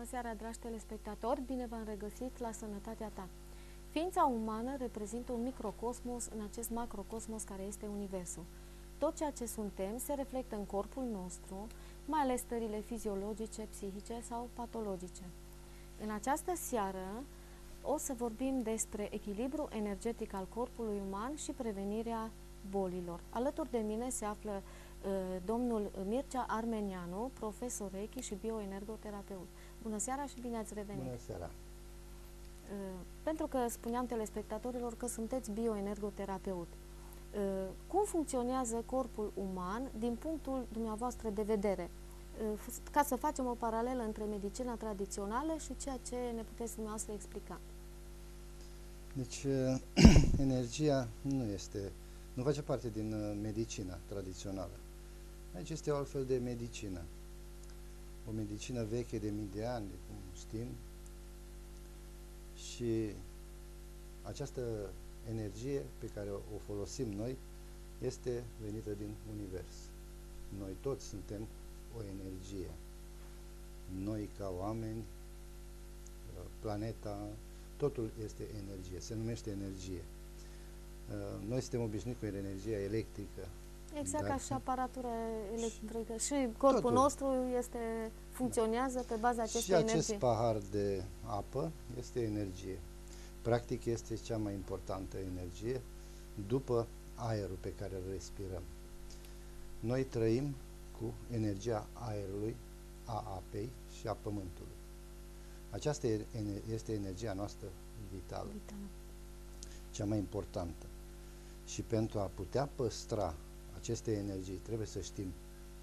Bună seara, dragi telespectatori! Bine v-am regăsit la Sănătatea ta! Ființa umană reprezintă un microcosmos în acest macrocosmos care este Universul. Tot ceea ce suntem se reflectă în corpul nostru, mai ales stările fiziologice, psihice sau patologice. În această seară o să vorbim despre echilibru energetic al corpului uman și prevenirea bolilor. Alături de mine se află domnul Mircea Armenianu, profesor Reiki și bioenergoterapeut. Bună seara și bine ați revenit! Bună seara! Pentru că spuneam telespectatorilor că sunteți bioenergoterapeut, cum funcționează corpul uman din punctul dumneavoastră de vedere? Ca să facem o paralelă între medicina tradițională și ceea ce ne puteți dumneavoastră explica. Deci, energia nu face parte din medicina tradițională. Aici este o altfel de medicină. O medicină veche de mii de ani, cum știm. Și această energie pe care o folosim noi este venită din univers. Noi toți suntem o energie. Noi ca oameni, planeta, totul este energie, se numește energie. Noi suntem obișnuiți cu energia electrică. Exact ca și aparatura electrică. Și corpul nostru funcționează pe baza acestei energii. Și acest pahar de apă este energie. Practic este cea mai importantă energie după aerul pe care îl respirăm. Noi trăim cu energia aerului, a apei și a pământului. Aceasta este energia noastră vitală, cea mai importantă. Și pentru a putea păstra aceste energii, trebuie să știm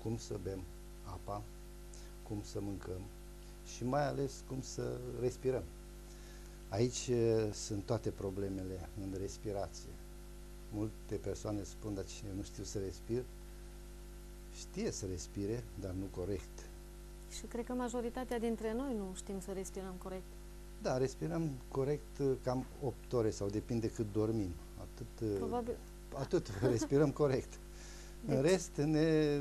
cum să bem apa, cum să mâncăm și mai ales cum să respirăm. Aici sunt toate problemele în respirație. Multe persoane spun, dar eu nu știu să respir. Știe să respire, dar nu corect. Și cred că majoritatea dintre noi nu știm să respirăm corect. Da, respirăm corect cam 8 ore sau depinde cât dormim. Atât respirăm corect. Deci, în rest ne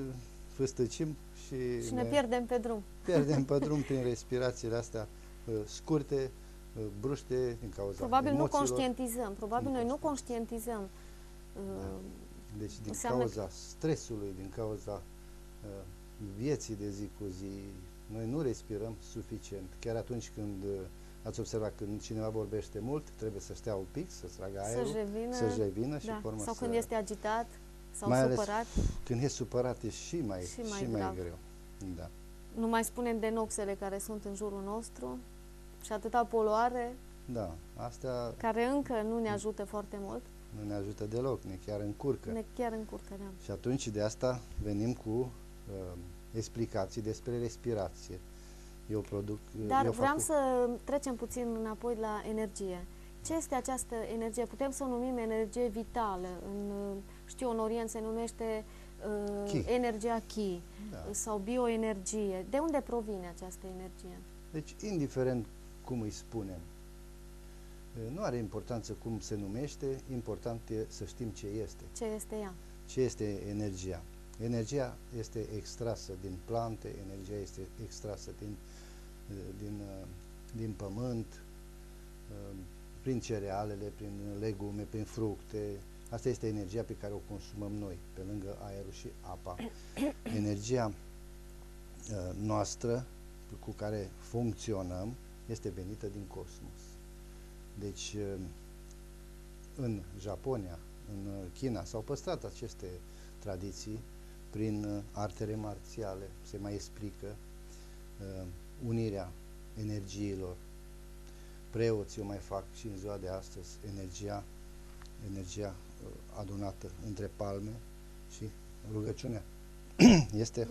fâstăcim și ne pierdem pe drum. Pierdem pe drum prin respirațiile astea scurte, bruște, din cauza Probabil emoțiilor. Nu conștientizăm. Probabil noi nu conștientizăm. Da. Deci din cauza stresului, din cauza vieții de zi cu zi, noi nu respirăm suficient. Chiar atunci când ați observat, când cineva vorbește mult, trebuie să stea un pic, să tragă aerul, să-și revină și da. Sau când este agitat sau mai supărat. Când e supărat e și mai greu. Da. Nu mai spunem de noxele care sunt în jurul nostru și atâta poluare, da, astea care încă nu ne ajută foarte mult. Nu ne ajută deloc, ne chiar încurcă. Da. Și atunci de asta venim cu explicații despre respirație. Dar vreau să trecem puțin înapoi la energie. Ce este această energie? Putem să o numim energie vitală. În Orient se numește energia Chi, da, sau bioenergie. De unde provine această energie? Deci, indiferent cum îi spunem, nu are importanță cum se numește, important e să știm ce este. Ce este ea? Ce este energia? Energia este extrasă din plante, energia este extrasă din pământ, prin cerealele, prin legume, prin fructe. Asta este energia pe care o consumăm noi, pe lângă aerul și apa. Energia noastră cu care funcționăm este venită din cosmos. Deci, în Japonia, în China, s-au păstrat aceste tradiții prin artele marțiale. Se mai explică unirea energiilor. Preoții o mai fac și în ziua de astăzi, energia adunată între palme și rugăciunea. Este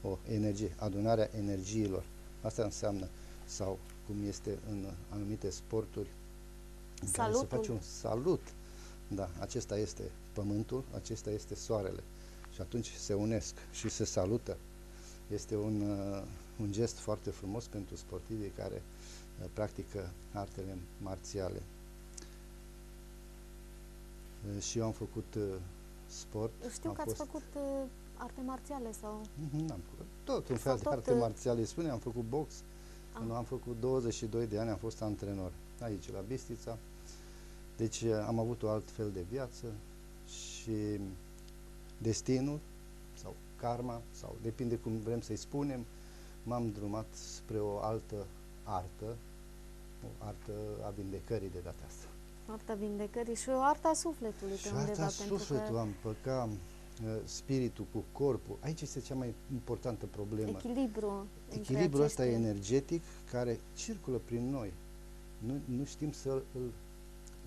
o energie, adunarea energiilor. Asta înseamnă, sau cum este în anumite sporturi, în care se face un salut. Da, acesta este pământul, acesta este soarele. Și atunci se unesc și se salută. Este un gest foarte frumos pentru sportivii care practică artele marțiale. Și eu am făcut sport. Știu că ați făcut arte marțiale sau... Am făcut tot un fel de arte marțiale. Spune, am făcut box, Când am făcut 22 de ani, am fost antrenor aici, la Bistrița. Deci am avut o altfel de viață și destinul sau karma, sau depinde cum vrem să-i spunem, m-am drumat spre o altă artă, o artă a vindecării de data asta. Arta vindecării și o arta sufletului. Și arta sufletul, am împăcat spiritul cu corpul. Aici este cea mai importantă problemă. Echilibru. Echilibrul ăsta energetic care circulă prin noi. Nu știm să îl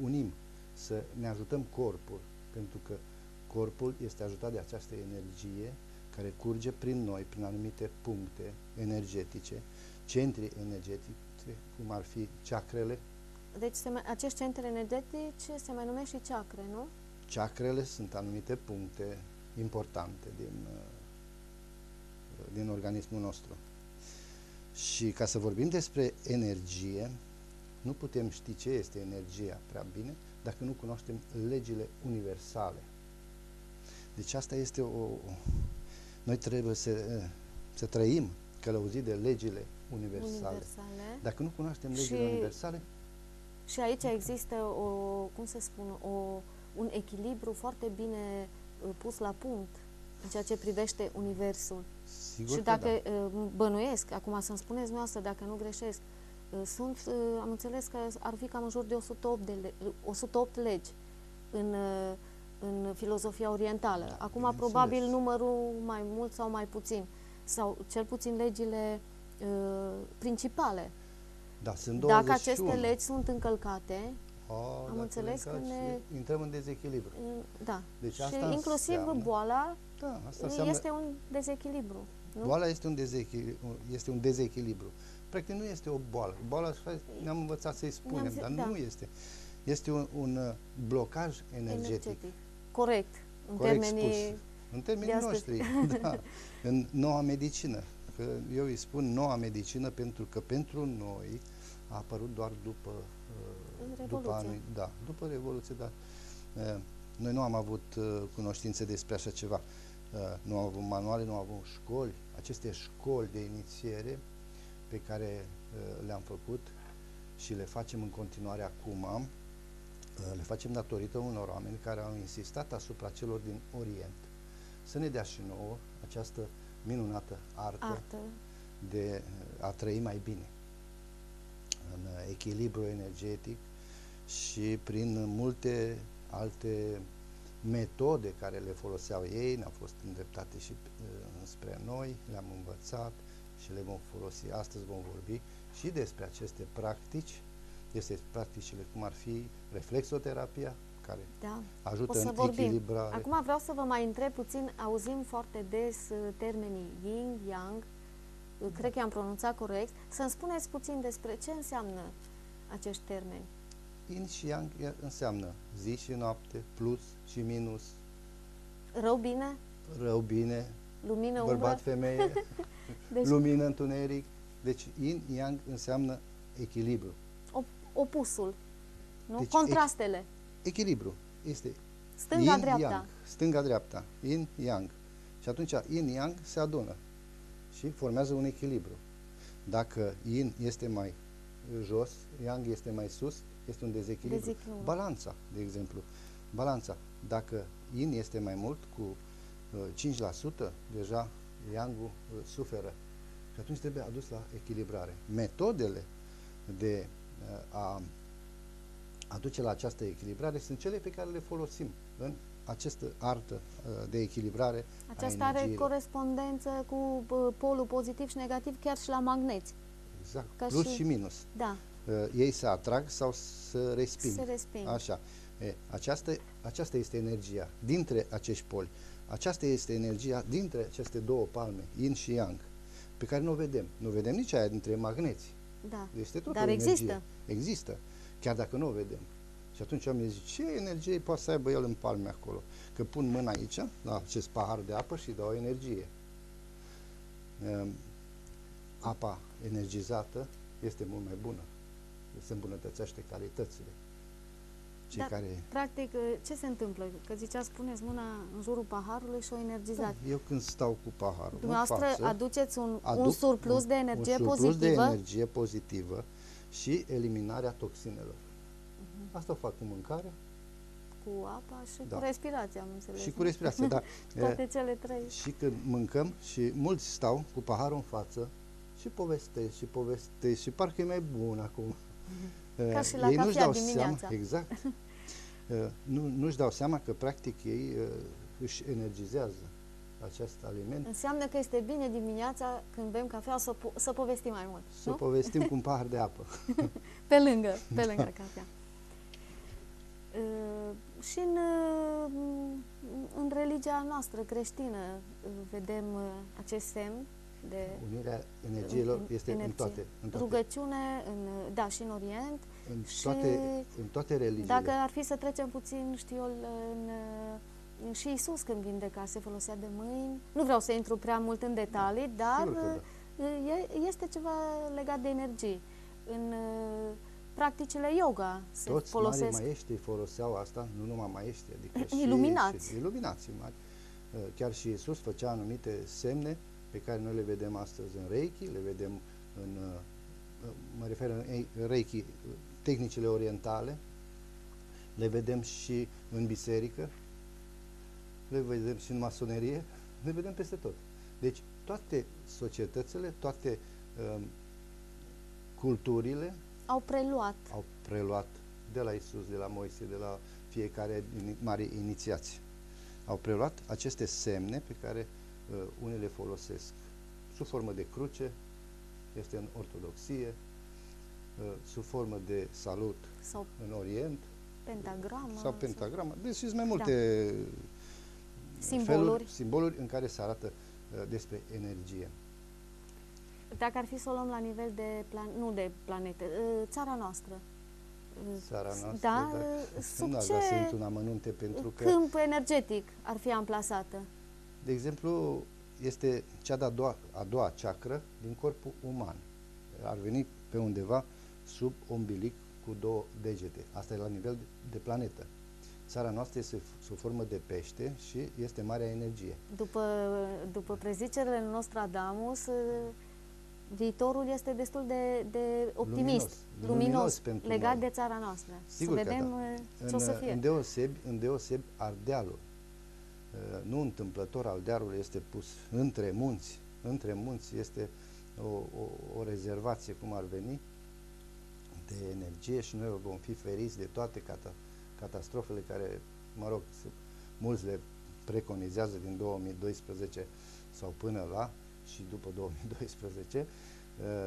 unim, să ne ajutăm corpul, pentru că corpul este ajutat de această energie care curge prin noi, prin anumite puncte energetice, centri energetice, cum ar fi chakrele. Deci acești centri energetici se mai numesc și chakre, nu? Chakrele sunt anumite puncte importante din organismul nostru. Și ca să vorbim despre energie, nu putem ști ce este energia prea bine dacă nu cunoaștem legile universale. Deci asta este noi trebuie să trăim călăuzit de legile universale. Dacă nu cunoaștem legile universale... Și aici există un echilibru foarte bine pus la punct în ceea ce privește universul. Sigur și dacă bănuiesc, acum să-mi spuneți dumneavoastră dacă nu greșesc, am înțeles că ar fi cam în jur de 108 legi în filozofia orientală. Da, acum probabil numărul mai mult sau mai puțin, sau cel puțin legile principale. Da, sunt 21. Dacă aceste legi sunt încălcate, am înțeles că intrăm în dezechilibru. Da. Deci și asta inclusiv boala este un dezechilibru. Nu? Boala este un dezechilibru. Practic nu este o boală. Boala ne-am învățat să-i spunem, dar nu este. Este un blocaj energetic. Corect. În termenii noștri. Da. În noua medicină. Că eu îi spun noua medicină pentru că pentru noi a apărut doar după Revoluție, dar noi nu am avut cunoștințe despre așa ceva. Nu am avut manuale, nu am avut școli. Aceste școli de inițiere pe care le-am făcut și le facem în continuare acum, le facem datorită unor oameni care au insistat asupra celor din Orient să ne dea și nouă această minunată artă de a trăi mai bine în echilibru energetic și prin multe alte metode care le foloseau ei, ne-au fost îndreptate și spre noi, le-am învățat și le vom folosi. Astăzi vom vorbi și despre aceste practici, despre practicile cum ar fi reflexoterapia, care ajută în echilibrare. Acum vreau să vă mai întreb puțin, auzim foarte des termenii yin, yang, cred că am pronunțat corect. Să-mi spuneți puțin despre ce înseamnă acești termeni. Yin și yang înseamnă zi și noapte, plus și minus. Rău, bine? Rău, bine. Lumină, bărbat, femeie. Deci, lumină, întuneric. Deci yin, yang înseamnă echilibru. Opusul, nu? Deci, contrastele. Echilibru. Este stânga-dreapta. Stânga-dreapta. Yin, yang. Și atunci yin-yang se adună și formează un echilibru. Dacă yin este mai jos, yang este mai sus, este un dezechilibru. Balanța, de exemplu. Balanța. Dacă yin este mai mult cu 5%, deja yang-ul suferă. Și atunci trebuie adus la echilibrare. Metodele de a aduce la această echilibrare sunt cele pe care le folosim în această artă de echilibrare. Aceasta are corespondență cu polul pozitiv și negativ chiar și la magneți. Exact. Plus și minus. Da. Ei se atrag sau se resping. Se resping. Așa. Aceasta este energia dintre acești poli. Aceasta este energia dintre aceste două palme, yin și yang, pe care nu o vedem. Nu vedem nici aia dintre magneți. Da. Este tot Dar o energie. există. Există. Chiar dacă nu o vedem. Și atunci oamenii zic, ce energie poate să aibă el în palme acolo? Că pun mâna aici, la acest pahar de apă și dau energie. Apa energizată este mult mai bună. Se îmbunătățește calitățile. Cei care... practic, ce se întâmplă? Că zicea, spuneți mâna în jurul paharului și o energizați. Eu când stau cu paharul Dumneavoastră în față, aduceți un surplus de energie pozitivă? Un surplus de energie pozitivă și eliminarea toxinelor. Asta o fac cu mâncarea. Cu apa și cu respirația, am înțeles. Și cu respirația, da. Toate cele trei. Și când mâncăm și mulți stau cu paharul în față și povestesc și parcă e mai bun acum. Ca și la cafea dimineața. Seama, exact. Nu-și dau seama că practic ei își energizează acest aliment. Înseamnă că este bine dimineața când bem cafea să povestim mai mult. Să povestim cu un pahar de apă. pe lângă cafea. Și în religia noastră creștină vedem acest semn de unirea energiilor este în toate. Rugăciune, și în Orient. În toate religiile. Dacă ar fi să trecem puțin, știu eu, și Iisus când vindeca se folosea de mâini. Nu vreau să intru prea mult în detalii, dar este ceva legat de energii. În practicile yoga se folosesc. Toți marii maestri foloseau asta, nu numai maestri, adică iluminați. Iluminații mari. Chiar și Iisus făcea anumite semne pe care noi le vedem astăzi în Reiki, le vedem mă refer în Reiki, tehnicile orientale, le vedem și în biserică, le vedem și în masonerie, le vedem peste tot. Deci toate societățile, toate culturile au preluat de la Iisus, de la Moise, de la fiecare mari inițiați. Au preluat aceste semne pe care unii le folosesc sub formă de cruce, este în ortodoxie, sub formă de salut sau în Orient, pentagramă. Deci sunt mai multe simboluri în care se arată despre energie. Dacă ar fi să o luăm la nivel de țara noastră. Țara noastră, da, nu aș vrea să intru în amănunte pentru că câmp energetic ar fi amplasată. De exemplu, este cea a doua chakră din corpul uman. Ar veni pe undeva sub ombilic cu 2 degete. Asta e la nivel de planetă. Țara noastră este sub formă de pește și este marea energie. După prezicerile Nostradamus, viitorul este destul de optimist, luminos legat de țara noastră. Sigur să vedem ce o să fie. Îndeosebi Ardealul. Nu întâmplător, Ardealul este pus între munți. Între munți este o rezervație, cum ar veni, de energie și noi vom fi feriți de toate catastrofele care, mulți le preconizează din 2012 sau până la și după 2012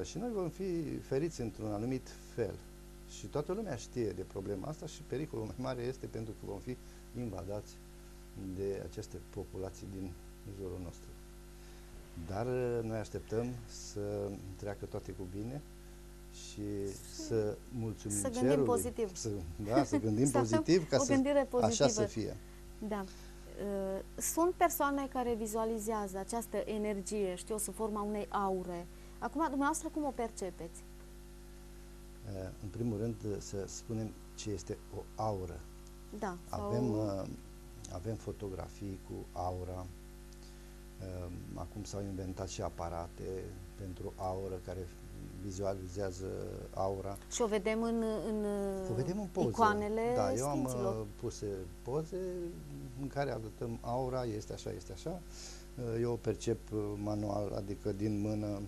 și noi vom fi feriți într-un anumit fel. Și toată lumea știe de problema asta și pericolul mai mare este pentru că vom fi invadați de aceste populații din jurul nostru. Dar noi așteptăm să treacă toate cu bine și să mulțumim cerului. Gândim pozitiv. Să gândim pozitiv ca așa să fie. Da. Sunt persoane care vizualizează această energie, sub forma unei aure. Acum, dumneavoastră, cum o percepeți? În primul rând, să spunem ce este o aură. Da. Avem fotografii cu aura. Acum s-au inventat și aparate pentru aură care vizualizează aura. Și o vedem în poze. Icoanele eu sfinților. am puse poze în care arătăm aura, este așa, este așa. Eu o percep manual, adică din mână,